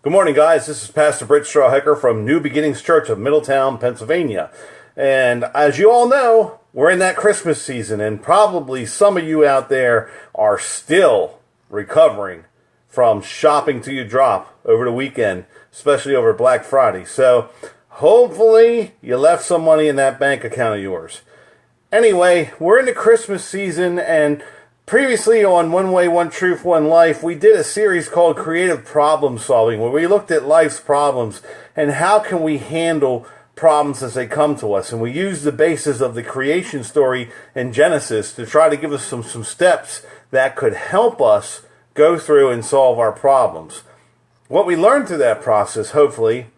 Good morning, guys. This is Pastor Britt Strawhecker from New Beginnings Church of Middletown, Pennsylvania. And as you all know, we're in that Christmas season, and probably some of you out there are still recovering from shopping till you drop over the weekend, especially over Black Friday. So hopefully you left some money in that bank account of yours. Anyway, we're in the Christmas season, and previously on One Way, One Truth, One Life, we did a series called Creative Problem Solving, where we looked at life's problems and how can we handle problems as they come to us. And we used the basis of the creation story in Genesis to try to give us some steps that could help us go through and solve our problems. What we learned through that process, hopefully,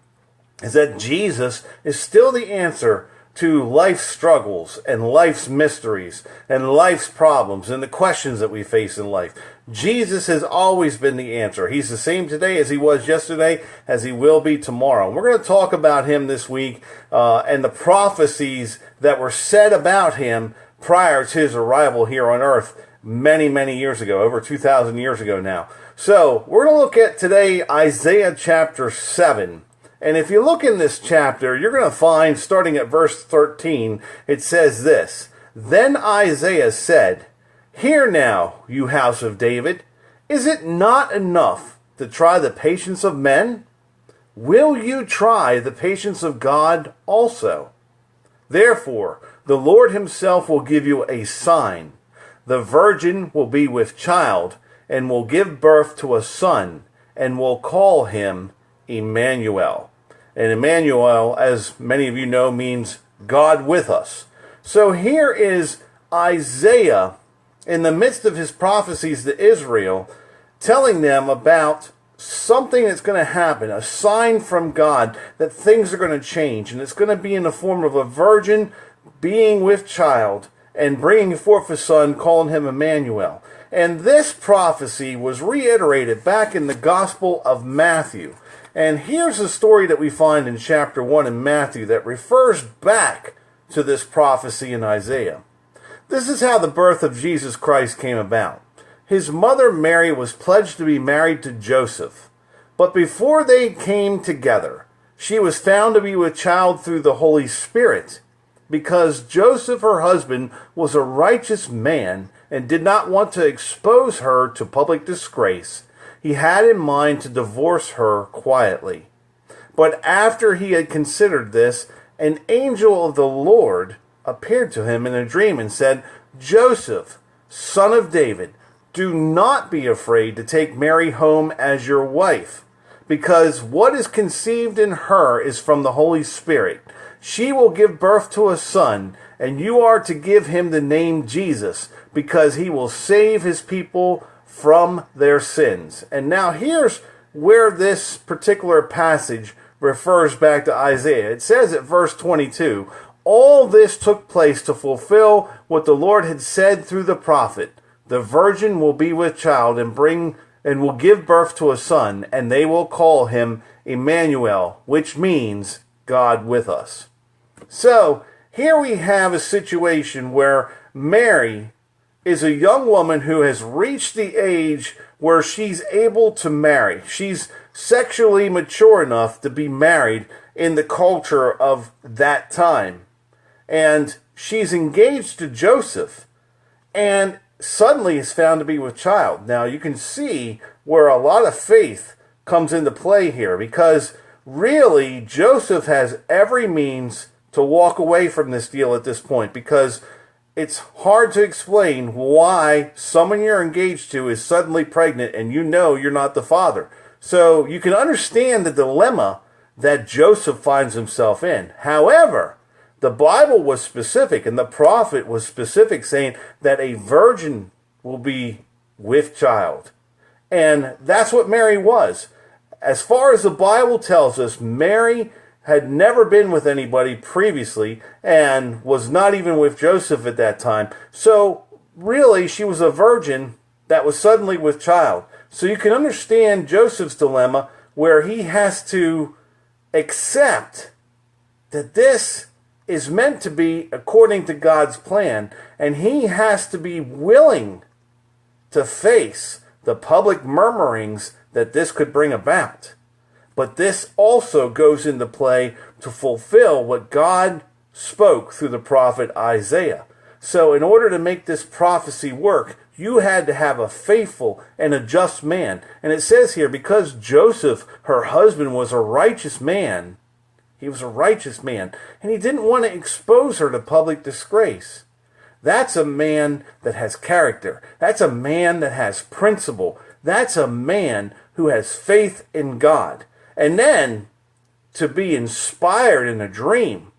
is that Jesus is still the answer to life's struggles and life's mysteries and life's problems and the questions that we face in life. Jesus has always been the answer. He's the same today as he was yesterday, as he will be tomorrow. We're going to talk about him this week and the prophecies that were said about him prior to his arrival here on earth many, many years ago, over 2,000 years ago now. So we're going to look at today Isaiah chapter 7. And if you look in this chapter, you're going to find, starting at verse 13, it says this: Then Isaiah said, Hear now, you house of David, is it not enough to try the patience of men? Will you try the patience of God also? Therefore, the Lord himself will give you a sign. The virgin will be with child, and will give birth to a son, and will call him Emmanuel. And Emmanuel, as many of you know, means God with us. So here is Isaiah, in the midst of his prophecies to Israel, telling them about something that's going to happen, a sign from God that things are going to change. And it's going to be in the form of a virgin being with child and bringing forth a son, calling him Emmanuel. And this prophecy was reiterated back in the Gospel of Matthew. And here's a story that we find in chapter 1 in Matthew that refers back to this prophecy in Isaiah. This is how the birth of Jesus Christ came about. His mother Mary was pledged to be married to Joseph. But before they came together, she was found to be with child through the Holy Spirit, because Joseph, her husband, was a righteous man and did not want to expose her to public disgrace. He had in mind to divorce her quietly. But after he had considered this, an angel of the Lord appeared to him in a dream and said, Joseph, son of David, do not be afraid to take Mary home as your wife, because what is conceived in her is from the Holy Spirit. She will give birth to a son, and you are to give him the name Jesus, because he will save his people from their sins. And now here's where this particular passage refers back to Isaiah. It says at verse 22, all this took place to fulfill what the Lord had said through the prophet. The virgin will be with child and will give birth to a son, and they will call him Emmanuel, which means God with us. So here we have a situation where Mary is a young woman who has reached the age where she's able to marry. She's sexually mature enough to be married in the culture of that time. And she's engaged to Joseph, and suddenly is found to be with child. Now you can see where a lot of faith comes into play here, because really Joseph has every means to walk away from this deal at this point, because it's hard to explain why someone you're engaged to is suddenly pregnant and you know you're not the father. So you can understand the dilemma that Joseph finds himself in. However, the Bible was specific and the prophet was specific, saying that a virgin will be with child. And that's what Mary was. As far as the Bible tells us, Mary had never been with anybody previously and was not even with Joseph at that time. So really, she was a virgin that was suddenly with child. So you can understand Joseph's dilemma, where he has to accept that this is meant to be according to God's plan, and he has to be willing to face the public murmurings that this could bring about. But this also goes into play to fulfill what God spoke through the prophet Isaiah. So in order to make this prophecy work, you had to have a faithful and a just man. And it says here, because Joseph, her husband, was a righteous man, he was a righteous man, and he didn't want to expose her to public disgrace. That's a man that has character. That's a man that has principle. That's a man who has faith in God. And then to be inspired in a dream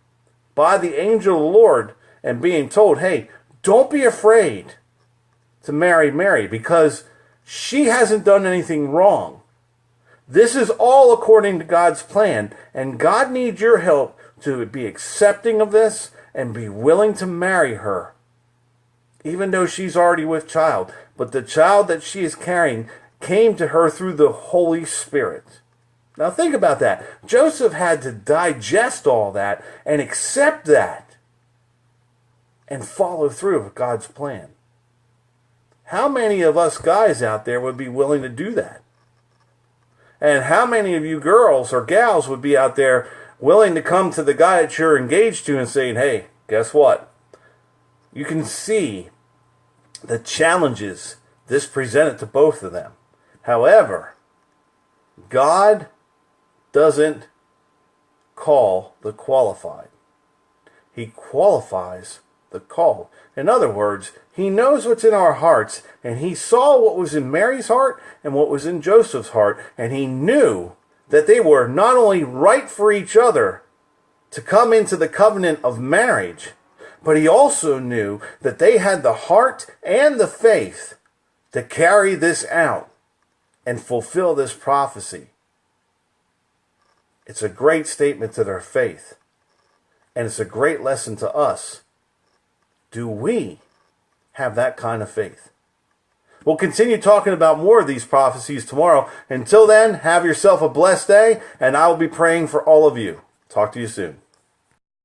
by the angel of the Lord and being told, hey, don't be afraid to marry Mary because she hasn't done anything wrong. This is all according to God's plan, and God needs your help to be accepting of this and be willing to marry her, even though she's already with child. But the child that she is carrying came to her through the Holy Spirit. Now think about that. Joseph had to digest all that and accept that and follow through with God's plan. How many of us guys out there would be willing to do that? And how many of you girls or gals would be out there willing to come to the guy that you're engaged to and saying, hey, guess what? You can see the challenges this presented to both of them. However, God doesn't call the qualified. He qualifies the called. In other words, he knows what's in our hearts, and he saw what was in Mary's heart and what was in Joseph's heart, and he knew that they were not only right for each other to come into the covenant of marriage, but he also knew that they had the heart and the faith to carry this out and fulfill this prophecy. It's a great statement to their faith, and it's a great lesson to us. Do we have that kind of faith? We'll continue talking about more of these prophecies tomorrow. Until then, have yourself a blessed day, and I will be praying for all of you. Talk to you soon.